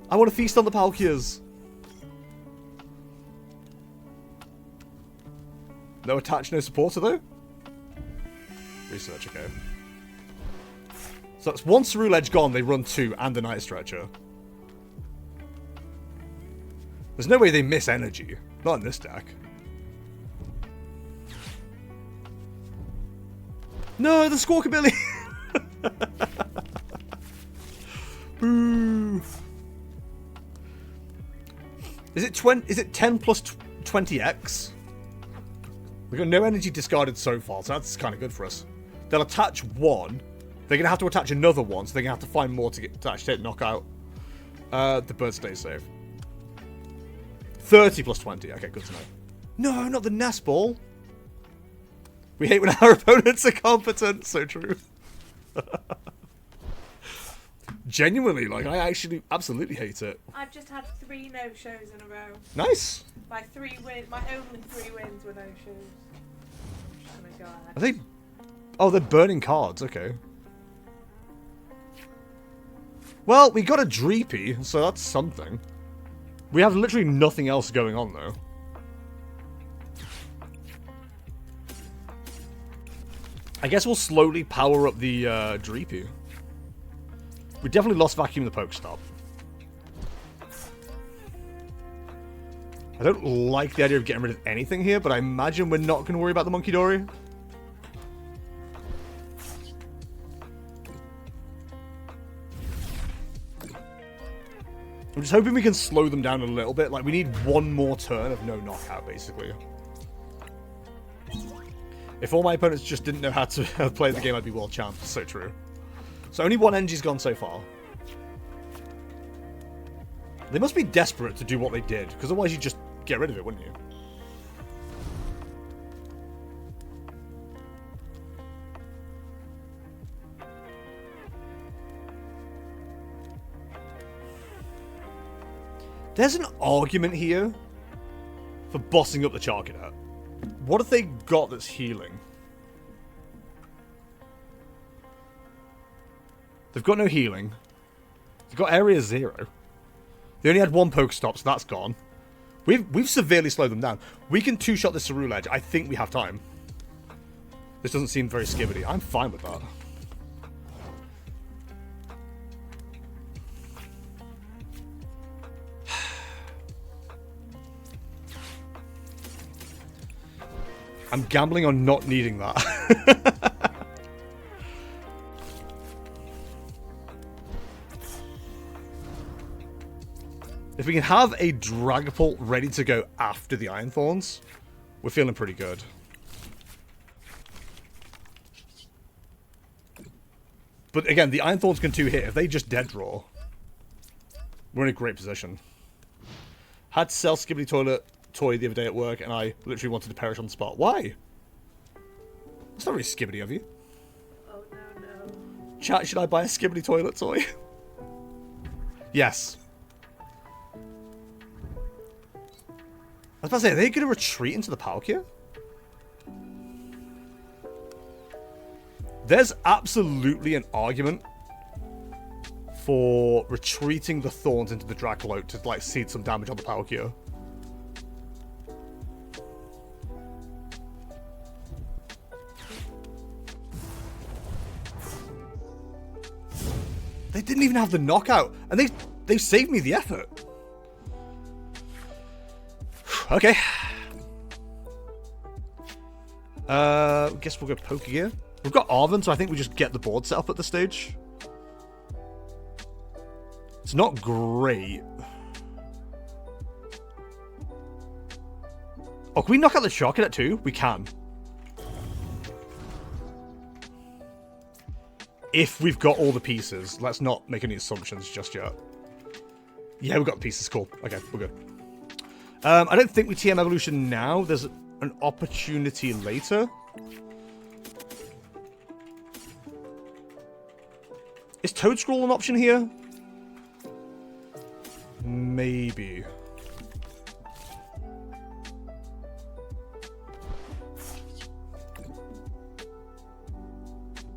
I want to feast on the Palkias. No attach, no supporter though? Research, okay. So that's one Cerule Edge gone, they run 2 and a Night Stretcher. There's no way they miss energy. Not in this deck. No, the Squawkabilly! Boo! Is it 10 plus 20x? We've got no energy discarded so far, so that's kind of good for us. They'll attach 1. They're going to have to attach another 1, so they're going to have to find more to actually knock out. The bird stays safe. 30 plus 20. Okay, good to know. No, not the nest ball. We hate when our opponents are competent. So true. Genuinely, like, I actually absolutely hate it. I've just had 3 no-shows in a row. Nice. My only 3 wins were no-shows. I'm just gonna go ahead. Are they... Oh, they're burning cards. Okay. Well, we got a Dreepy, so that's something. We have literally nothing else going on, though. I guess we'll slowly power up the Dreepy. We definitely lost Vacuum the Pokestop. I don't like the idea of getting rid of anything here, but I imagine we're not going to worry about the Munkidori. I'm just hoping we can slow them down a little bit. Like, we need one more turn of no knockout, basically. If all my opponents just didn't know how to play the game, I'd be world champ. So true. So only 1 energy's gone so far. They must be desperate to do what they did, because otherwise you'd just get rid of it, wouldn't you? There's an argument here for bossing up the Charcadet. What have they got that's healing? They've got no healing. They've got Area 0. They only had 1 Pokestop, so that's gone. We've severely slowed them down. We can 2-shot this Cerule Edge. I think we have time. This doesn't seem very skibbity. I'm fine with that. I'm gambling on not needing that. If we can have a Dragapult ready to go after the Iron Thorns, we're feeling pretty good. But again, the Iron Thorns can 2-hit. If they just dead draw, we're in a great position. Had to sell Skibbity Toilet Toy the other day at work, and I literally wanted to perish on the spot. Why? It's not really skibbity of you. Oh, no. Chat, should I buy a Skibbity Toilet Toy? Yes. I was about to say, are they going to retreat into the Palkia? There's absolutely an argument for retreating the Thorns into the Drakloak to, like, seed some damage on the Palkia. They didn't even have the knockout, and they saved me the effort. Okay. Guess we'll go Pokégear. We've got Arven, so I think we just get the board set up at this stage. It's not great. Oh, can we knock out the Charcadet too? We can. If we've got all the pieces. Let's not make any assumptions just yet. Yeah, we've got the pieces. Cool. Okay, we're good. I don't think we TM Evolution now. There's an opportunity later. Is Toedscruel an option here? Maybe.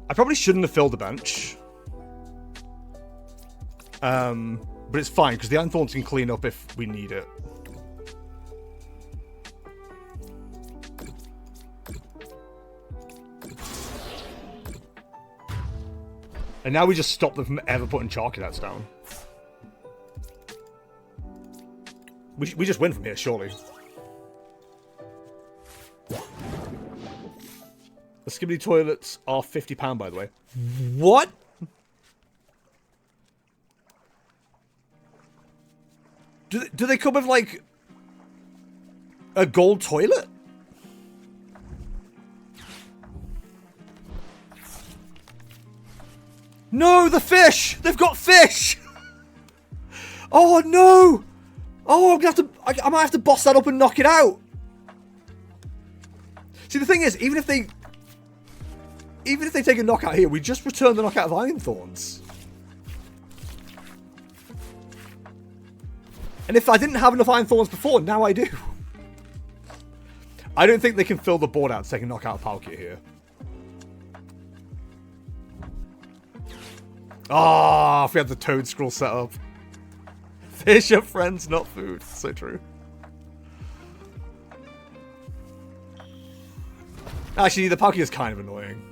I probably shouldn't have filled the bench. But it's fine, because the Iron Thorns can clean up if we need it. And now we just stop them from ever putting Charcadets down. We just win from here, surely. The Skibidi toilets are £50, by the way. What? Do they come with, like, a gold toilet? No, the fish! They've got fish! Oh, no! Oh, I'm gonna have to... I might have to boss that up and knock it out. See, the thing is, even if they take a knockout here, we just return the knockout of Iron Thorns. And if I didn't have enough Iron Thorns before, now I do. I don't think they can fill the board out to take a knockout of Palkia here. Ah, if we had the Toedscruel set up. Fish are friends, not food. So true. Actually, the Palkia is kind of annoying.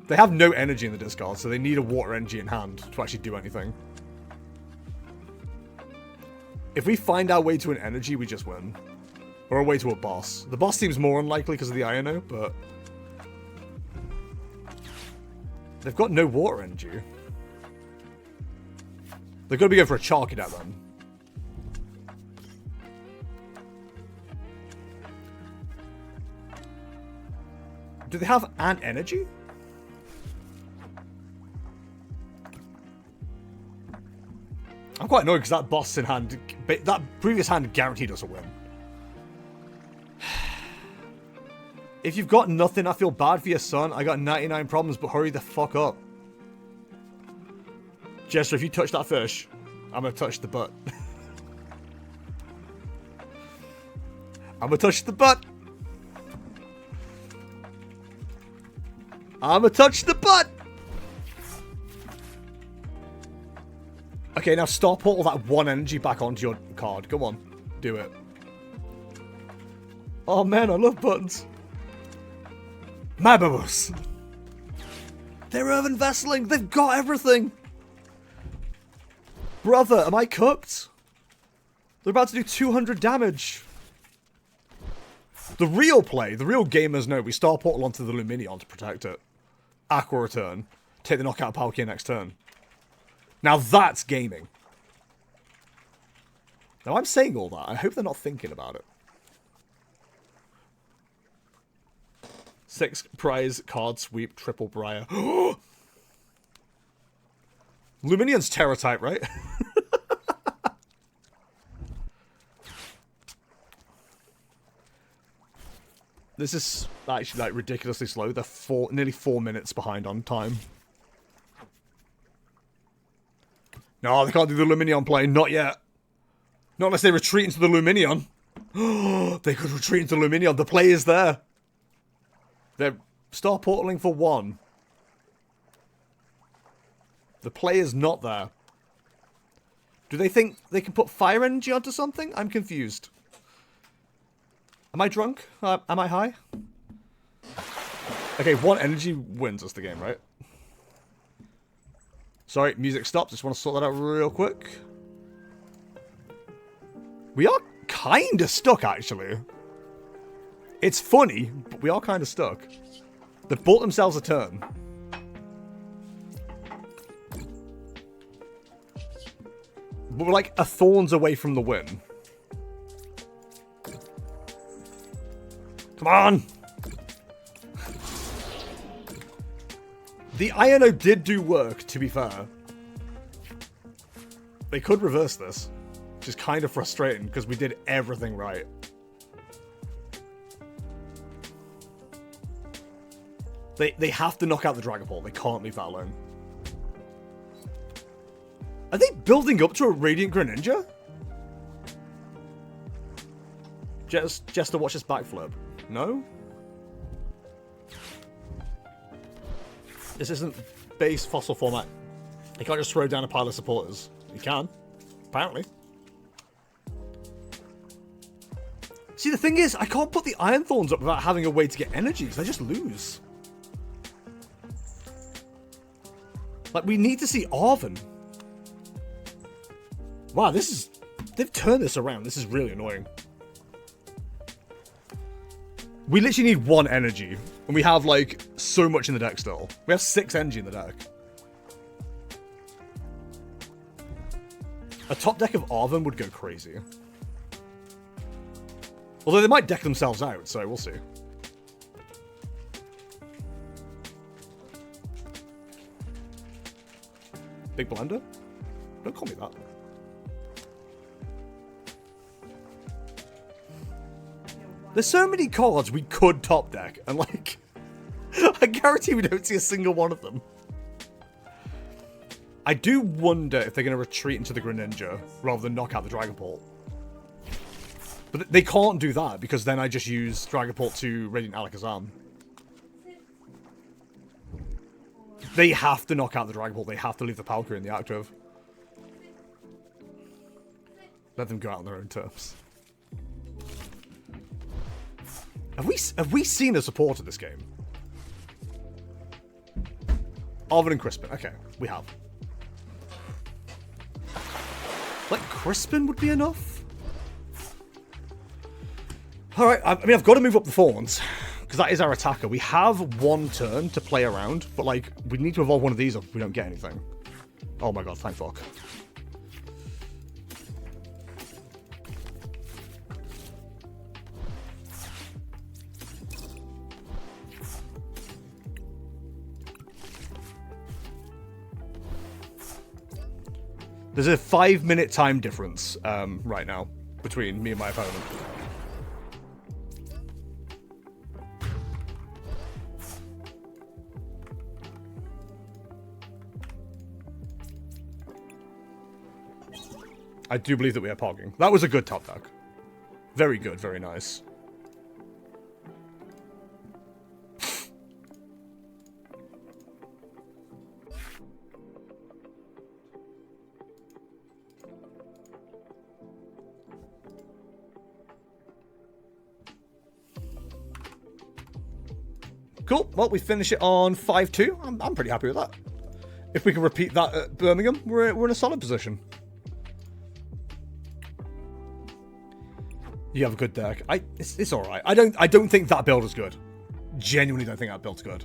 They have no energy in the discard, so they need a water energy in hand to actually do anything. If we find our way to an energy, we just win. Or a way to a boss. The boss seems more unlikely because of the Iono, but... they've got no water energy. They're going to be going for a Charcadet then. Do they have an energy? I'm quite annoyed because that boss in hand, that previous hand guaranteed us a win. If you've got nothing, I feel bad for your son. I got 99 problems, but hurry the fuck up. Jester, if you touch that fish, I'm gonna touch the butt. I'm gonna touch the butt. I'm gonna touch the butt. Okay, now Star Portal that one energy back onto your card. Come on, do it. Oh man, I love buttons. Mababus. They're Earthen Vesseling. They've got everything. Brother, am I cooked? They're about to do 200 damage. The real play, the real gamers know we Star Portal onto the Luminion to protect it. Aqua return. Take the knockout Palkia next turn. Now that's gaming. Now I'm saying all that. I hope they're not thinking about it. 6 prize card sweep triple Briar. Luminion's Terra type, right? This is actually like ridiculously slow. They're nearly 4 minutes behind on time. No, they can't do the Luminion play. Not yet. Not unless they retreat into the Luminion. They could retreat into the Luminion. The play is there. They're Star Portaling for 1. The play is not there. Do they think they can put Fire Energy onto something? I'm confused. Am I drunk? Am I high? Okay, 1 energy wins us the game, right? Sorry, music stopped. Just want to sort that out real quick. We are kind of stuck, actually. It's funny, but we are kind of stuck. They've bought themselves a turn. But we're like a Thorns away from the win. Come on! The Iono did do work, to be fair. They could reverse this, which is kind of frustrating because we did everything right. They have to knock out the Dragapult. They can't leave that alone. Are they building up to a Radiant Greninja? Just to watch this backflip. No? This isn't base fossil format. You can't just throw down a pile of supporters. You can. Apparently. See, the thing is, I can't put the Iron Thorns up without having a way to get energy, because I just lose. Like, we need to see Arven. Wow, this is... They've turned this around. This is really annoying. We literally need 1 energy. And we have, like, so much in the deck still. We have 6 energy in the deck. A top deck of Arven would go crazy. Although they might deck themselves out, so we'll see. Big Blender? Don't call me that. There's so many cards we could top deck, and like, I guarantee we don't see a single one of them. I do wonder if they're going to retreat into the Greninja rather than knock out the Dragapult. But they can't do that, because then I just use Dragapult to Radiant Alakazam. They have to knock out the Dragapult. They have to leave the Palkia in the active. Let them go out on their own terms. Have we seen a supporter this game? Arven and Crispin. Okay, we have. Like, Crispin would be enough? Alright, I mean, I've got to move up the Thorns, because that is our attacker. We have 1 turn to play around, but, like, we need to evolve one of these or we don't get anything. Oh my god, thank fuck. There's a 5-minute time difference right now between me and my opponent. I do believe that we are pogging. That was a good top deck. Very good, very nice. Cool. Well, we finish it on 5-2. I'm pretty happy with that. If we can repeat that at Birmingham, we're in a solid position. You have a good deck. It's all right. I don't think that build is good. Genuinely don't think that build's good.